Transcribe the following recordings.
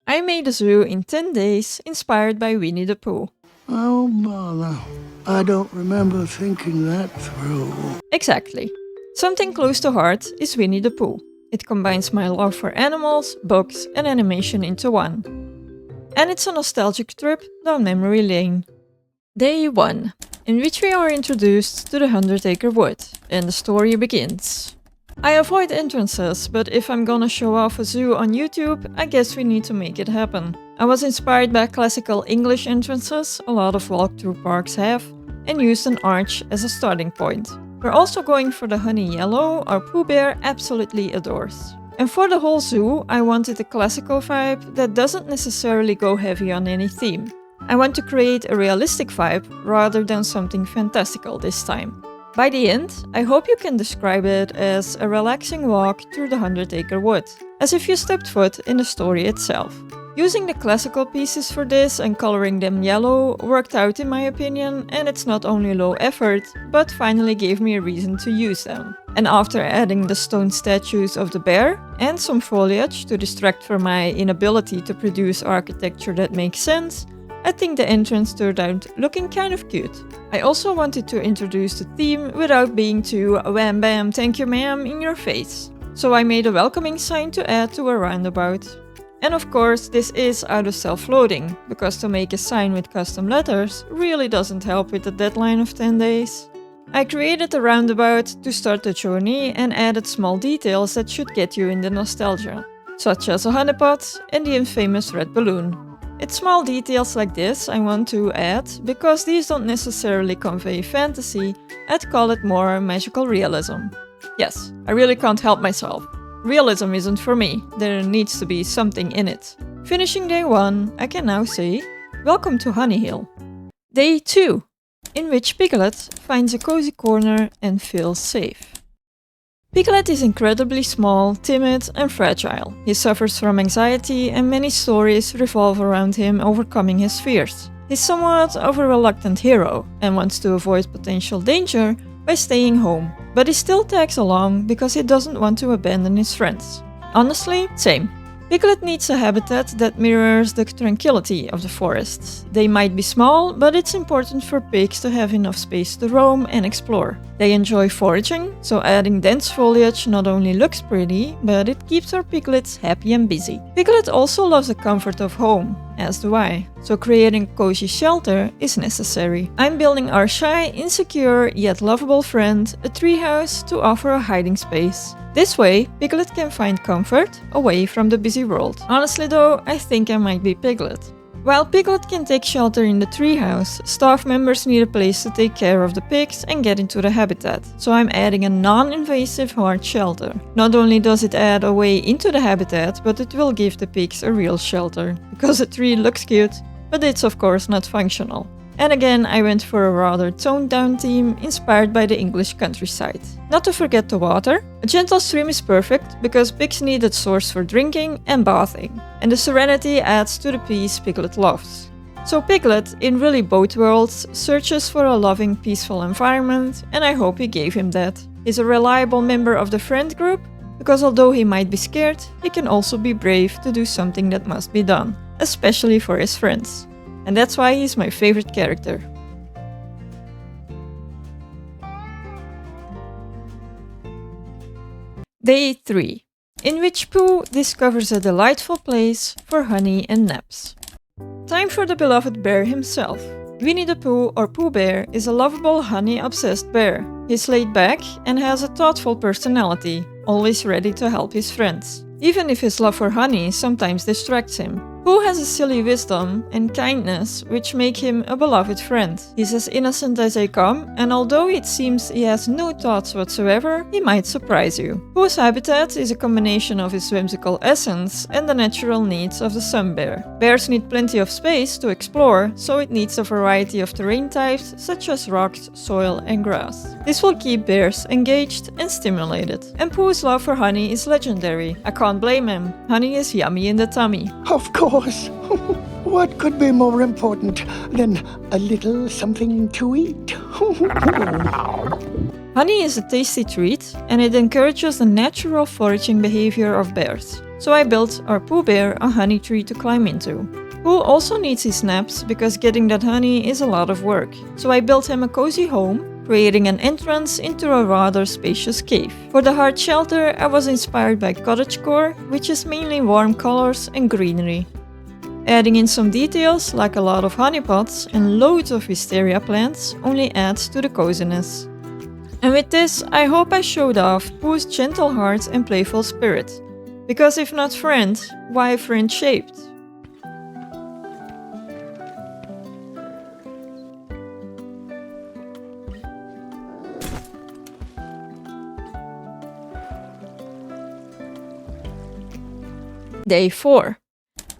I made a zoo in 10 days inspired by Winnie the Pooh. Oh, bother. I don't remember thinking that through. Exactly. Something close to heart is Winnie the Pooh. It combines my love for animals, books, and animation into one. And it's a nostalgic trip down memory lane. Day 1, in which we are introduced to the 100-acre wood, and the story begins. I avoid entrances, but if I'm gonna show off a zoo on YouTube, I guess we need to make it happen. I was inspired by classical English entrances a lot of walkthrough parks have, and used an arch as a starting point. We're also going for the honey yellow our Pooh Bear absolutely adores. And for the whole zoo, I wanted a classical vibe that doesn't necessarily go heavy on any theme. I want to create a realistic vibe rather than something fantastical this time. By the end, I hope you can describe it as a relaxing walk through the 100-acre wood, as if you stepped foot in the story itself. Using the classical pieces for this and coloring them yellow worked out in my opinion, and it's not only low effort, but finally gave me a reason to use them. And after adding the stone statues of the bear and some foliage to distract from my inability to produce architecture that makes sense, I think the entrance turned out looking kind of cute. I also wanted to introduce the theme without being too wham bam thank you ma'am in your face. So I made a welcoming sign to add to a roundabout. And of course this is out of self-loading, because to make a sign with custom letters really doesn't help with the deadline of 10 days. I created a roundabout to start the journey and added small details that should get you in the nostalgia, such as a honeypot and the infamous red balloon. It's small details like this I want to add, because these don't necessarily convey fantasy, I'd call it more magical realism. Yes, I really can't help myself. Realism isn't for me, there needs to be something in it. Finishing day 1, I can now say, welcome to Honey Hill. Day 2, in which Piglet finds a cozy corner and feels safe. Piglet is incredibly small, timid, and fragile. He suffers from anxiety, and many stories revolve around him overcoming his fears. He's somewhat of a reluctant hero, and wants to avoid potential danger by staying home, but he still tags along because he doesn't want to abandon his friends. Honestly, same. Piglet needs a habitat that mirrors the tranquility of the forests. They might be small, but it's important for pigs to have enough space to roam and explore. They enjoy foraging, so adding dense foliage not only looks pretty, but it keeps our piglets happy and busy. Piglet also loves the comfort of home, as do I, so creating a cozy shelter is necessary. I'm building our shy, insecure, yet lovable friend a treehouse to offer a hiding space. This way, Piglet can find comfort away from the busy world. Honestly though, I think I might be Piglet. While Piglet can take shelter in the treehouse, staff members need a place to take care of the pigs and get into the habitat, so I'm adding a non-invasive hard shelter. Not only does it add a way into the habitat, but it will give the pigs a real shelter, because a tree looks cute, but it's of course not functional. And again, I went for a rather toned-down theme inspired by the English countryside. Not to forget the water. A gentle stream is perfect because pigs need a source for drinking and bathing, and the serenity adds to the peace Piglet loves. So Piglet, in really both worlds, searches for a loving, peaceful environment, and I hope he gave him that. He's a reliable member of the friend group, because although he might be scared, he can also be brave to do something that must be done, especially for his friends. And that's why he's my favorite character. Day 3, in which Pooh discovers a delightful place for honey and naps. Time for the beloved bear himself. Winnie the Pooh, or Pooh Bear, is a lovable honey-obsessed bear. He's laid back and has a thoughtful personality, always ready to help his friends, even if his love for honey sometimes distracts him. Pooh has a silly wisdom and kindness which make him a beloved friend. He's as innocent as they come, and although it seems he has no thoughts whatsoever, he might surprise you. Pooh's habitat is a combination of his whimsical essence and the natural needs of the sun bear. Bears need plenty of space to explore, so it needs a variety of terrain types such as rocks, soil, and grass. This will keep bears engaged and stimulated. And Pooh's love for honey is legendary. I can't blame him. Honey is yummy in the tummy. Of course. What could be more important than a little something to eat? Honey is a tasty treat, and it encourages the natural foraging behavior of bears. so I built our Pooh Bear a honey tree to climb into. Pooh also needs his naps because getting that honey is a lot of work, so I built him a cozy home, creating an entrance into a rather spacious cave. For the hard shelter, I was inspired by cottagecore, which is mainly warm colors and greenery. Adding in some details like a lot of honey pots and loads of wisteria plants only adds to the coziness. And with this, I hope I showed off Pooh's gentle heart and playful spirit. Because if not friend, why friend-shaped? Day 4,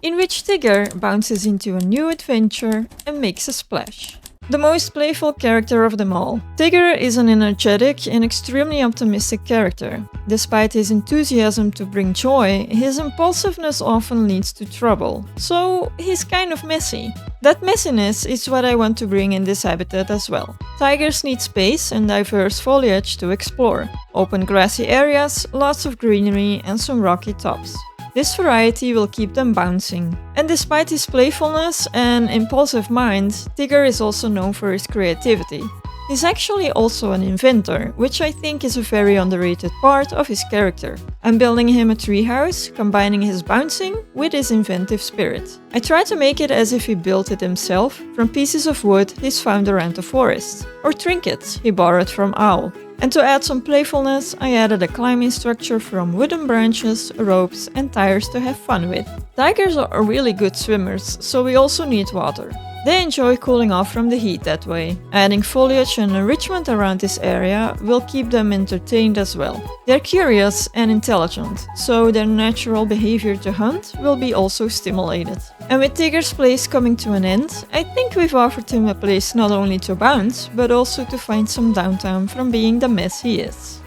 in which Tigger bounces into a new adventure and makes a splash. The most playful character of them all. Tigger is an energetic and extremely optimistic character. Despite his enthusiasm to bring joy, his impulsiveness often leads to trouble, so he's kind of messy. That messiness is what I want to bring in this habitat as well. Tigers need space and diverse foliage to explore. Open grassy areas, lots of greenery and some rocky tops. This variety will keep them bouncing. And despite his playfulness and impulsive mind, Tigger is also known for his creativity. He's actually also an inventor, which I think is a very underrated part of his character. I'm building him a treehouse, combining his bouncing with his inventive spirit. I try to make it as if he built it himself from pieces of wood he's found around the forest, or trinkets he borrowed from Owl. And to add some playfulness, I added a climbing structure from wooden branches, ropes and tires to have fun with. Tigers are really good swimmers, so we also need water. They enjoy cooling off from the heat that way. Adding foliage and enrichment around this area will keep them entertained as well. They're curious and intelligent, so their natural behavior to hunt will be also stimulated. And with Tigger's place coming to an end, I think we've offered him a place not only to bounce, but also to find some downtime from being the mess he is.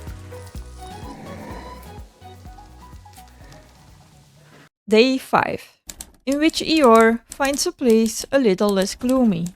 Day 5, in which Eeyore finds a place a little less gloomy.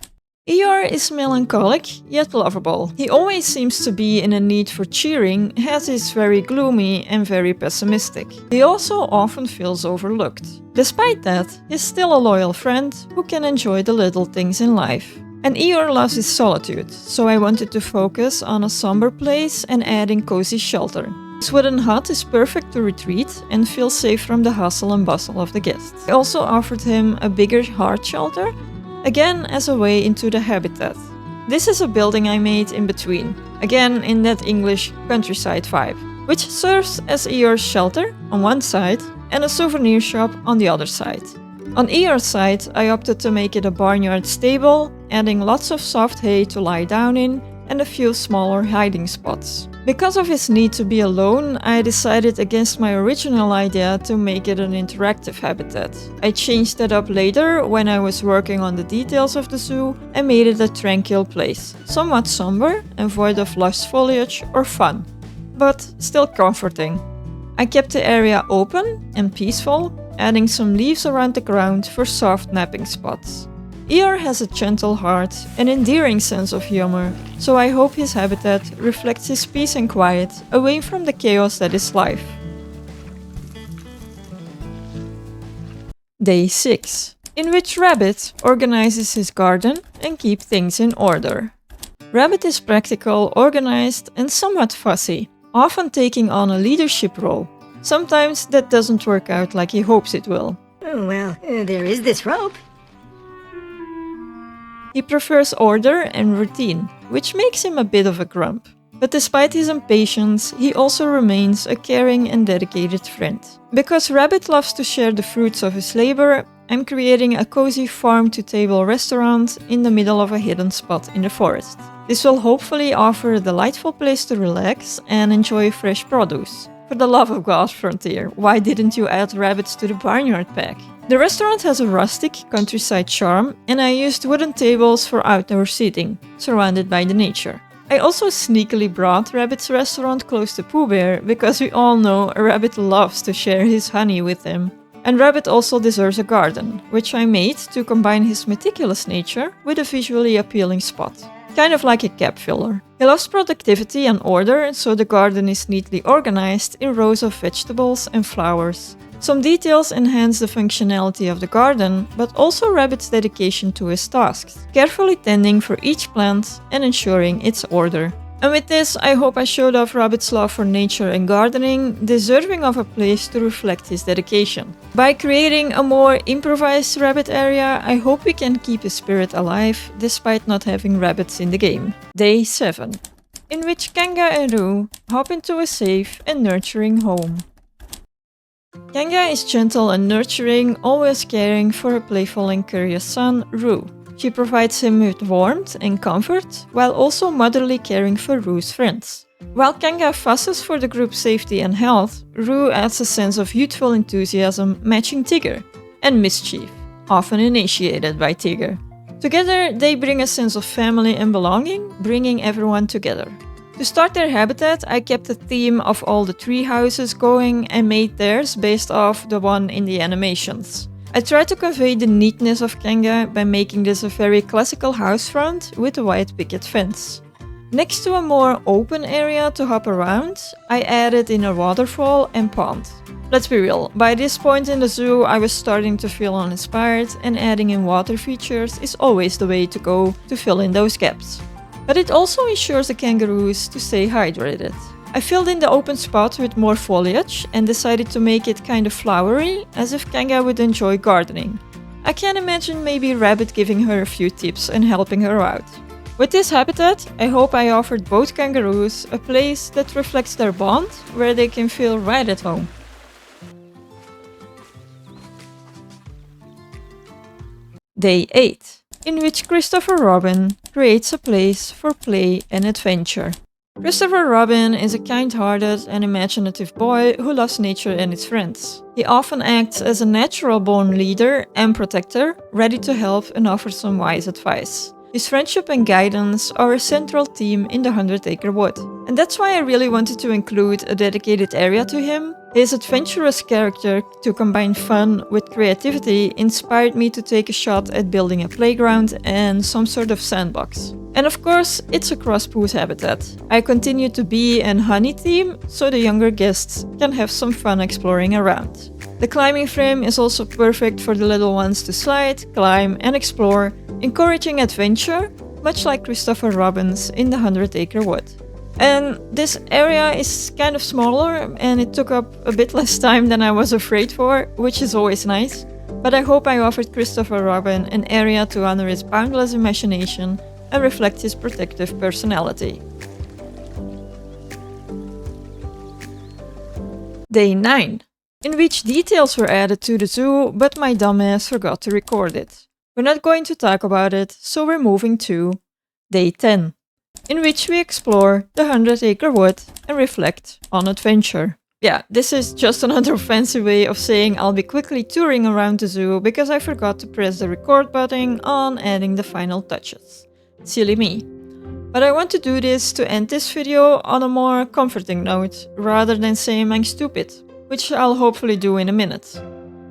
Eeyore is melancholic, yet lovable. He always seems to be in a need for cheering, as he's very gloomy and very pessimistic. He also often feels overlooked. Despite that, he's still a loyal friend who can enjoy the little things in life. And Eeyore loves his solitude, so I wanted to focus on a somber place and adding cozy shelter. His wooden hut is perfect to retreat and feel safe from the hustle and bustle of the guests. I also offered him a bigger hard shelter, again as a way into the habitat. This is a building I made in between, again in that English countryside vibe, which serves as Eeyore's shelter on one side and a souvenir shop on the other side. On Eeyore's side, I opted to make it a barnyard stable, adding lots of soft hay to lie down in and a few smaller hiding spots. Because of his need to be alone, I decided against my original idea to make it an interactive habitat. I changed that up later when I was working on the details of the zoo and made it a tranquil place, somewhat somber and void of lush foliage or fun, but still comforting. I kept the area open and peaceful, adding some leaves around the ground for soft napping spots. Eeyore has a gentle heart and endearing sense of humor, so I hope his habitat reflects his peace and quiet, away from the chaos that is life. Day 6, in which Rabbit organizes his garden and keeps things in order. Rabbit is practical, organized and somewhat fussy, often taking on a leadership role. Sometimes that doesn't work out like he hopes it will. Oh, well, there is this rope. He prefers order and routine, which makes him a bit of a grump. But despite his impatience, he also remains a caring and dedicated friend. Because Rabbit loves to share the fruits of his labor, I'm creating a cozy farm-to-table restaurant in the middle of a hidden spot in the forest. This will hopefully offer a delightful place to relax and enjoy fresh produce. For the love of God, Frontier, why didn't you add rabbits to the barnyard pack? The restaurant has a rustic countryside charm, and I used wooden tables for outdoor seating, surrounded by the nature. I also sneakily brought Rabbit's restaurant close to Pooh Bear, because we all know a rabbit loves to share his honey with him. And Rabbit also deserves a garden, which I made to combine his meticulous nature with a visually appealing spot. Kind of like a gap filler. He loves productivity and order, so the garden is neatly organized in rows of vegetables and flowers. Some details enhance the functionality of the garden, but also Rabbit's dedication to his tasks, carefully tending for each plant and ensuring its order. And with this, I hope I showed off Rabbit's love for nature and gardening, deserving of a place to reflect his dedication. By creating a more improvised rabbit area, I hope we can keep his spirit alive, despite not having rabbits in the game. Day 7, in which Kanga and Roo hop into a safe and nurturing home. Kanga is gentle and nurturing, always caring for her playful and curious son, Roo. She provides him with warmth and comfort, while also motherly caring for Roo's friends. While Kanga fusses for the group's safety and health, Roo adds a sense of youthful enthusiasm matching Tigger, and mischief, often initiated by Tigger. Together, they bring a sense of family and belonging, bringing everyone together. To start their habitat, I kept the theme of all the tree houses going and made theirs based off the one in the animations. I tried to convey the neatness of Kanga by making this a very classical house front with a white picket fence. Next to a more open area to hop around, I added in a waterfall and pond. Let's be real, by this point in the zoo I was starting to feel uninspired, and adding in water features is always the way to go to fill in those gaps. But it also ensures the kangaroos to stay hydrated. I filled in the open spot with more foliage and decided to make it kind of flowery, as if Kanga would enjoy gardening. I can imagine maybe Rabbit giving her a few tips and helping her out. With this habitat, I hope I offered both kangaroos a place that reflects their bond, where they can feel right at home. Day 8, in which Christopher Robin creates a place for play and adventure. Christopher Robin is a kind-hearted and imaginative boy who loves nature and its friends. He often acts as a natural-born leader and protector, ready to help and offer some wise advice. His friendship and guidance are a central theme in the 100-Acre Wood. And that's why I really wanted to include a dedicated area to him. His adventurous character to combine fun with creativity inspired me to take a shot at building a playground and some sort of sandbox. And of course, it's across POOH's habitat. I continue to bee and honey theme, so the younger guests can have some fun exploring around. The climbing frame is also perfect for the little ones to slide, climb and explore, encouraging adventure, much like Christopher Robin's in the 100-Acre Wood. And this area is kind of smaller and it took up a bit less time than I was afraid for, which is always nice. But I hope I offered Christopher Robin an area to honor his boundless imagination and reflect his protective personality. Day 9, in which details were added to the zoo, but my dumbass forgot to record it. We're not going to talk about it, so we're moving to Day 10, in which we explore the 100-Acre Wood and reflect on adventure. Yeah, this is just another fancy way of saying I'll be quickly touring around the zoo because I forgot to press the record button on adding the final touches. Silly me. But I want to do this to end this video on a more comforting note, rather than saying I'm stupid, which I'll hopefully do in a minute.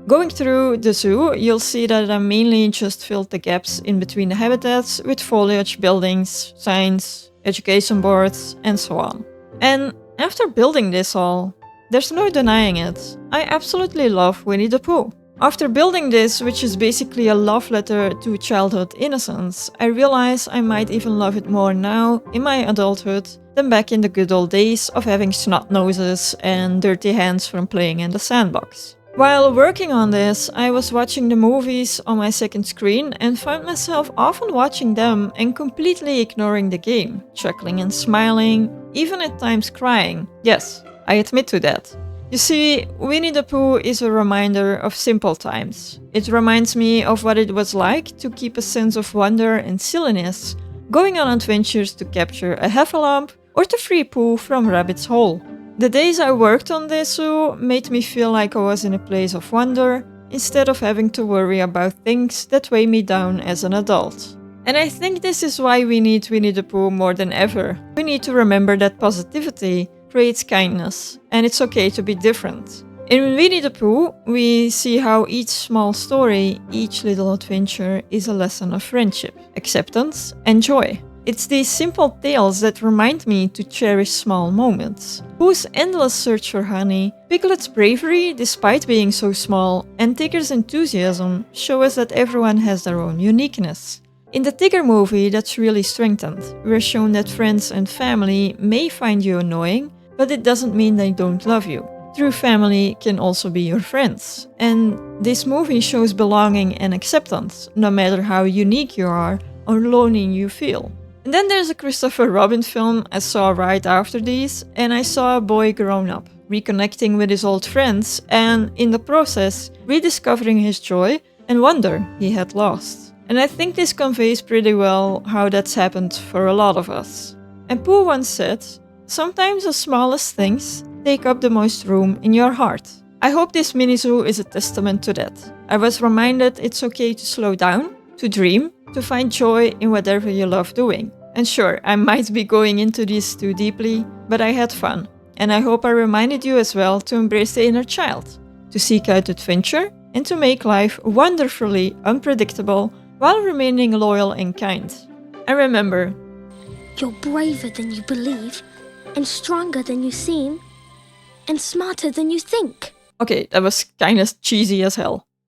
Going through the zoo, you'll see that I mainly just filled the gaps in between the habitats with foliage, buildings, signs, education boards, and so on. And after building this all, there's no denying it, I absolutely love Winnie the Pooh. After building this, which is basically a love letter to childhood innocence, I realize I might even love it more now, in my adulthood, than back in the good old days of having snot noses and dirty hands from playing in the sandbox. While working on this, I was watching the movies on my second screen and found myself often watching them and completely ignoring the game, chuckling and smiling, even at times crying. Yes, I admit to that. You see, Winnie the Pooh is a reminder of simple times. It reminds me of what it was like to keep a sense of wonder and silliness, going on adventures to capture a heffalump or to free Pooh from Rabbit's hole. The days I worked on this zoo made me feel like I was in a place of wonder, instead of having to worry about things that weigh me down as an adult. And I think this is why we need Winnie the Pooh more than ever. We need to remember that positivity creates kindness, and it's okay to be different. In Winnie the Pooh, we see how each small story, each little adventure is a lesson of friendship, acceptance, and joy. It's these simple tales that remind me to cherish small moments. Pooh's endless search for honey, Piglet's bravery despite being so small, and Tigger's enthusiasm show us that everyone has their own uniqueness. In the Tigger movie, that's really strengthened. We're shown that friends and family may find you annoying, but it doesn't mean they don't love you. True family can also be your friends. And this movie shows belonging and acceptance, no matter how unique you are or lonely you feel. And then there's a Christopher Robin film I saw right after these, and I saw a boy grown up, reconnecting with his old friends, and in the process, rediscovering his joy and wonder he had lost. And I think this conveys pretty well how that's happened for a lot of us. And Pooh once said, "Sometimes the smallest things take up the most room in your heart." I hope this mini-zoo is a testament to that. I was reminded it's okay to slow down, to dream, to find joy in whatever you love doing. And sure, I might be going into this too deeply, but I had fun. And I hope I reminded you as well to embrace the inner child, to seek out adventure, and to make life wonderfully unpredictable while remaining loyal and kind. And remember, you're braver than you believe, and stronger than you seem, and smarter than you think. Okay, that was kinda cheesy as hell.